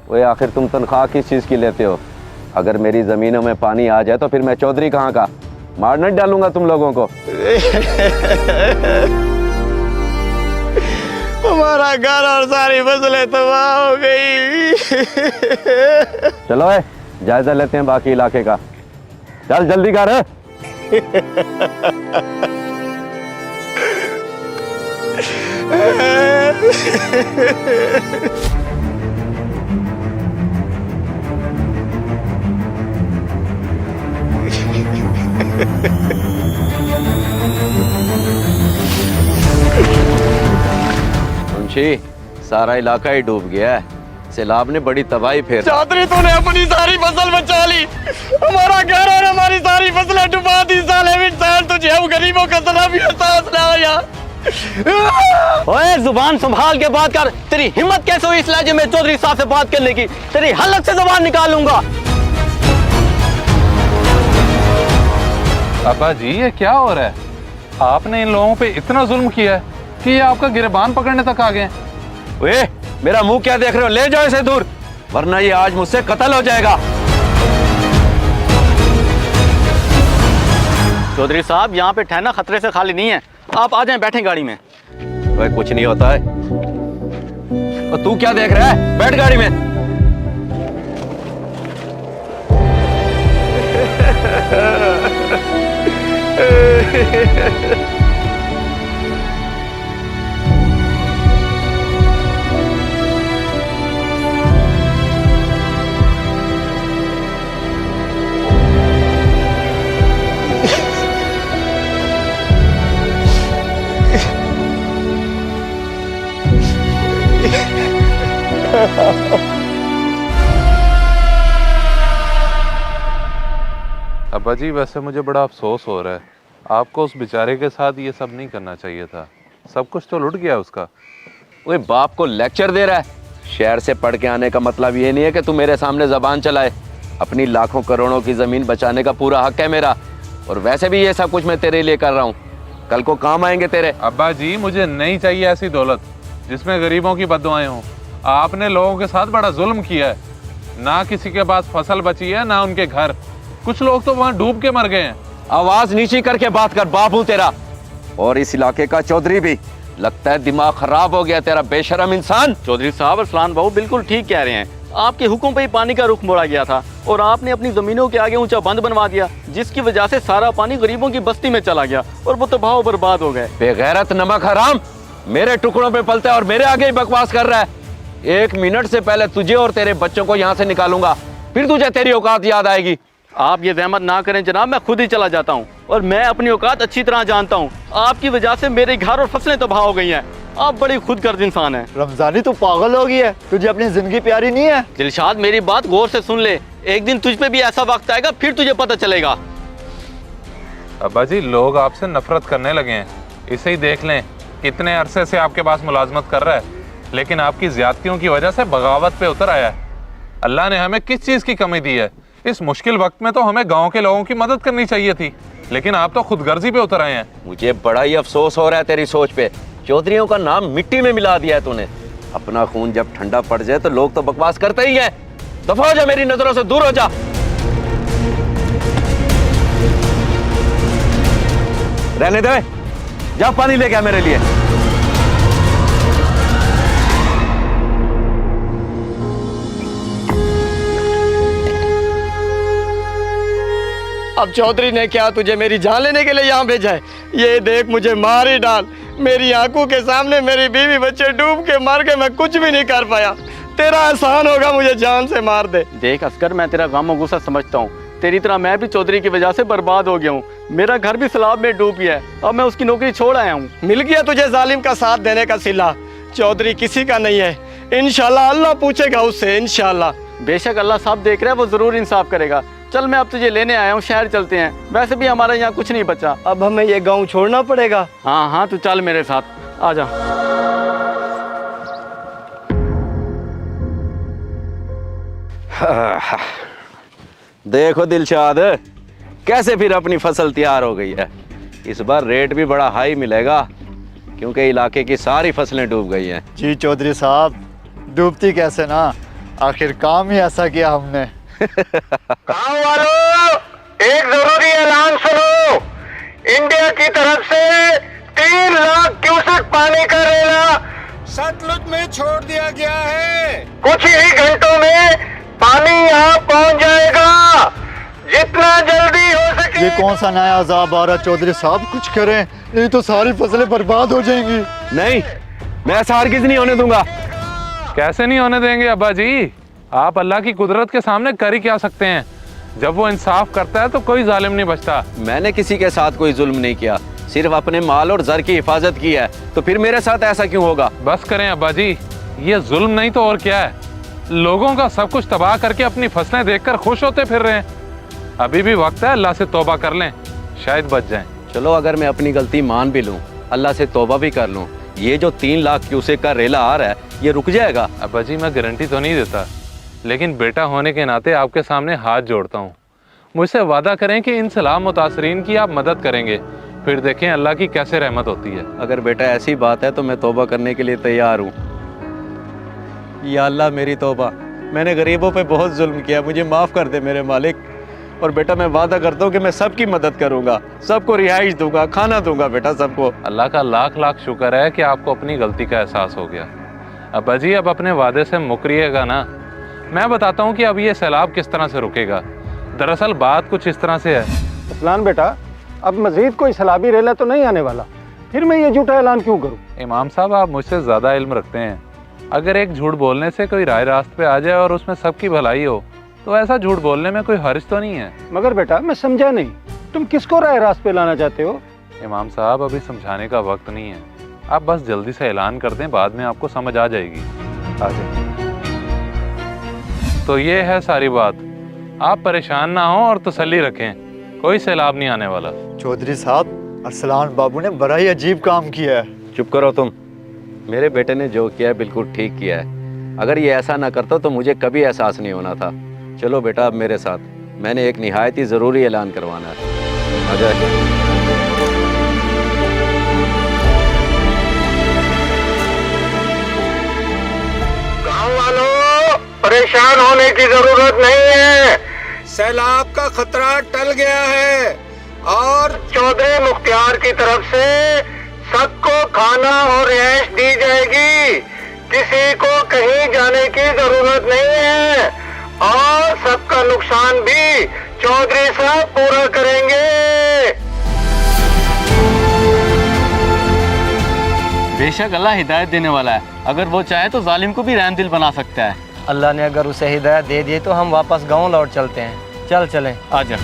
वो आखिर तुम तनख्वाह किस चीज़ की लेते हो? अगर मेरी ज़मीनों में पानी आ जाए तो फिर मैं चौधरी कहाँ का? मार नहीं डालूंगा तुम लोगों को। हमारा घर और सारी फसलें तबाह हो गई। चलो जायजा लेते हैं बाकी इलाके का। चल जल्दी कर। मुंशी, सारा इलाका ही डूब गया है। सैलाब ने बड़ी तबाही फेर। चौधरी तूने अपनी सारी फसल बचा ली, हमारा घर और हमारी सारी फसलें डुबा दी। साले तुझे हम गरीबों का तना भी एहसास ना आया। ओए जुबान संभाल के बात कर। तेरी हिम्मत कैसे हुई इस लहजे में चौधरी साहब से बात करने की? तेरी हलक से जुबान निकालूंगा। अब्बा जी ये क्या हो रहा है? आपने इन लोगों पे इतना जुल्म किया है कि ये आपका गिरबान पकड़ने तक आ गए। वे मेरा मुंह क्या देख रहे हो? ले जाओ इसे दूर, वरना ये आज मुझसे कत्ल हो जाएगा। चौधरी साहब यहाँ पे ठहरना खतरे से खाली नहीं है, आप आ जाएं, बैठें गाड़ी में। वह कुछ नहीं होता है। और तू क्या देख रहा है? बैठ गाड़ी में। अब्बा जी वैसे मुझे बड़ा अफसोस हो रहा है, आपको उस बेचारे के साथ ये सब नहीं करना चाहिए था। सब कुछ तो लुट गया उसका। वो बाप को लेक्चर दे रहा है। शहर से पढ़ के आने का मतलब ये नहीं है कि तू मेरे सामने जबान चलाए। अपनी लाखों करोड़ों की जमीन बचाने का पूरा हक है मेरा, और वैसे भी ये सब कुछ मैं तेरे लिए कर रहा हूँ, कल को काम आएंगे तेरे। अब्बा जी मुझे नहीं चाहिए ऐसी दौलत जिसमें गरीबों की बददुआएं हों। आपने लोगों के साथ बड़ा जुल्म किया है। ना किसी के पास फसल बची है ना उनके घर। कुछ लोग तो वहां डूब के मर गए हैं। आवाज नीची करके बात कर, बाप हूं तेरा, और इस इलाके का चौधरी भी। लगता है दिमाग खराब हो गया तेरा, बेशरम इंसान। चौधरी साहब अरसलान बाबू बिल्कुल ठीक कह रहे हैं। आपके हुक्म पे ही पानी का रुख मोड़ा गया था और आपने अपनी जमीनों के आगे ऊंचा बंद बनवा दिया, जिसकी वजह से सारा पानी गरीबों की बस्ती में चला गया और वो तबाह बर्बाद हो गए। बेगैरत नमक हराम, मेरे टुकड़ों पे पलता है और मेरे आगे ही बकवास कर रहा है। 1 मिनट से पहले तुझे और तेरे बच्चों को यहाँ से निकालूंगा, फिर तुझे तेरी औकात याद आएगी। आप ये जहमत ना करें जनाब, मैं खुद ही चला जाता हूँ और मैं अपनी औकात अच्छी तरह जानता हूँ। आपकी वजह से मेरे घर और फसलें तबाह हो गई हैं। आप बड़ी खुदगर्ज इंसान हैं। रमजानी तू पागल हो गई है, तुझे अपनी जिंदगी प्यारी नहीं है? दिलशाद मेरी बात गौर से सुन ले, एक दिन तुझ पे भी ऐसा वक्त आएगा फिर तुझे पता चलेगा। अब्बा जी लोग आपसे नफरत करने लगे हैं, इसे ही देख लें। कितने अरसे से आपके पास मुलाजमत कर रहा है, लेकिन आपकी ज्यादतियों की वजह से बगावत पे उतर आया है। अल्लाह ने हमें किस चीज़ की कमी दी है? इस मुश्किल वक्त में तो हमें गांव के लोगों की मदद करनी चाहिए थी, लेकिन आप तो खुदगर्जी पे उतर आए हैं। मुझे बड़ा ही अफसोस हो रहा है तेरी सोच पे। चौधरियों का नाम मिट्टी में मिला दिया है तूने। अपना खून जब ठंडा पड़ जाए तो लोग तो बकवास करते ही हैं। दफा हो जा, मेरी नजरों से दूर हो जा। रहने दे, जा पानी लेके आ मेरे लिए। अब चौधरी ने क्या तुझे मेरी जान लेने के लिए यहाँ भेजा है? ये देख मुझे मार ही डाल, मेरी आंखों के सामने मेरी बीवी बच्चे डूब के मर गए, मैं कुछ भी नहीं कर पाया। तेरा एहसान होगा, मुझे जान से मार दे। देख अस्कर, मैं तेरा गम और गुस्सा समझता हूँ। तेरी तरह मैं भी चौधरी की वजह से बर्बाद हो गया हूँ। मेरा घर भी सैलाब में डूब गया है, अब मैं उसकी नौकरी छोड़ आया हूँ। मिल गया तुझे जालिम का साथ देने का सिला। चौधरी किसी का नहीं है, इंशाल्लाह अल्लाह पूछेगा उससे, इंशाल्लाह। बेशक अल्लाह साहब देख रहा है, वो जरूर इंसाफ करेगा। चल मैं अब तुझे लेने आया हूँ, शहर चलते हैं। वैसे भी हमारे यहाँ कुछ नहीं बचा। अब हमें ये गांव छोड़ना पड़ेगा। हाँ हाँ तू चल मेरे साथ, आ जा। देखो दिलशाद, कैसे फिर अपनी फसल तैयार हो गई है। इस बार रेट भी बड़ा हाई मिलेगा, क्योंकि इलाके की सारी फसलें डूब गई हैं। जी चौधरी साहब, डूबती कैसे ना, आखिर काम ही ऐसा किया हमने। गाँव वालों, एक जरूरी ऐलान सुनो। इंडिया की तरफ से 3 लाख क्यूसेक पानी का रेला सतलुज में छोड़ दिया गया है। कुछ ही घंटों में पानी यहाँ पहुँच जाएगा। जितना जल्दी हो सके। ये कौन सा नया अजाब आ रहा चौधरी साहब, कुछ करें, नहीं तो सारी फसलें बर्बाद हो जाएंगी। नहीं, मैं ऐसा हरगिज नहीं होने दूंगा। कैसे नहीं होने देंगे अब्बा जी? आप अल्लाह की कुदरत के सामने कर ही क्या सकते हैं? जब वो इंसाफ करता है तो कोई जालिम नहीं बचता। मैंने किसी के साथ कोई जुल्म नहीं किया, सिर्फ अपने माल और जर की हिफाजत की है, तो फिर मेरे साथ ऐसा क्यों होगा? बस करें अब्बा जी, ये जुल्म नहीं तो और क्या है? लोगों का सब कुछ तबाह करके अपनी फसलें देखकर खुश होते फिर रहे हैं। अभी भी वक्त है, अल्लाह से तौबा कर लें, शायद बच जाएं। चलो अगर मैं अपनी गलती मान भी लूं, अल्लाह से तौबा भी कर लूं, ये जो 3 लाख क्यूसेक का रेला आ रहा है ये रुक जाएगा? अब्बा जी मैं गारंटी तो नहीं देता, लेकिन बेटा होने के नाते आपके सामने हाथ जोड़ता हूँ। मुझसे वादा करें कि इन सलाह मुतासरीन की आप मदद करेंगे, फिर देखें अल्लाह की कैसे रहमत होती है। अगर बेटा ऐसी बात है तो मैं तौबा करने के लिए तैयार हूँ। या अल्लाह मेरी तौबा, मैंने गरीबों पे बहुत जुल्म किया, मुझे माफ़ कर दे मेरे मालिक। और बेटा मैं वादा करता हूँ कि मैं सबकी मदद करूँगा, सबको रिहाइश दूंगा, खाना दूंगा बेटा सबको। अल्लाह का लाख लाख शुक्र है कि आपको अपनी गलती का एहसास हो गया। अब्बा जी अब अपने वादे से मुकरिएगा ना। मैं बताता हूँ कि अब ये सैलाब किस तरह से रुकेगा। दरअसल बात कुछ इस तरह से है। इस्लान बेटा, अब मजीद कोई सैलाबी रेला तो नहीं आने वाला, फिर मैं ये झूठा ऐलान क्यों करूँ? इमाम साहब आप मुझसे ज़्यादा इल्म रखते हैं। अगर एक झूठ बोलने से कोई राय रास्त पे आ जाए और उसमें सबकी भलाई हो, तो ऐसा झूठ बोलने में कोई हर्ज तो नहीं है। मगर बेटा मैं समझा नहीं, तुम किसको राय रास्त पे लाना चाहते हो? इमाम साहब अभी समझाने का वक्त नहीं है, आप बस जल्दी से ऐलान कर दें, बाद में आपको समझ आ जाएगी। आ जाए। तो ये है सारी बात, आप परेशान ना हो और तसल्ली रखें, कोई सैलाब नहीं आने वाला। चौधरी साहब, अरसलान बाबू ने बड़ा ही अजीब काम किया है। चुप करो तुम। मेरे बेटे ने जो किया है बिल्कुल ठीक किया है। अगर ये ऐसा ना करता तो मुझे कभी एहसास नहीं होना था। चलो बेटा अब मेरे साथ, मैंने एक निहायत ही ज़रूरी ऐलान करवाना है। आ जाए। गाँव वालों, परेशान होने की जरूरत नहीं है। सैलाब का खतरा टल गया है और चौधरी मुख्तियार की तरफ से सबको खाना और रिहाइश दी जाएगी। किसी को कहीं जाने की जरूरत नहीं है और सबका नुकसान भी चौधरी साहब पूरा करेंगे। बेशक अल्लाह हिदायत देने वाला है, अगर वो चाहे तो जालिम को भी रहम दिल बना सकता है। अल्लाह ने अगर उसे हिदायत दे दी तो हम वापस गांव लौट चलते हैं। चल चलें। आजा।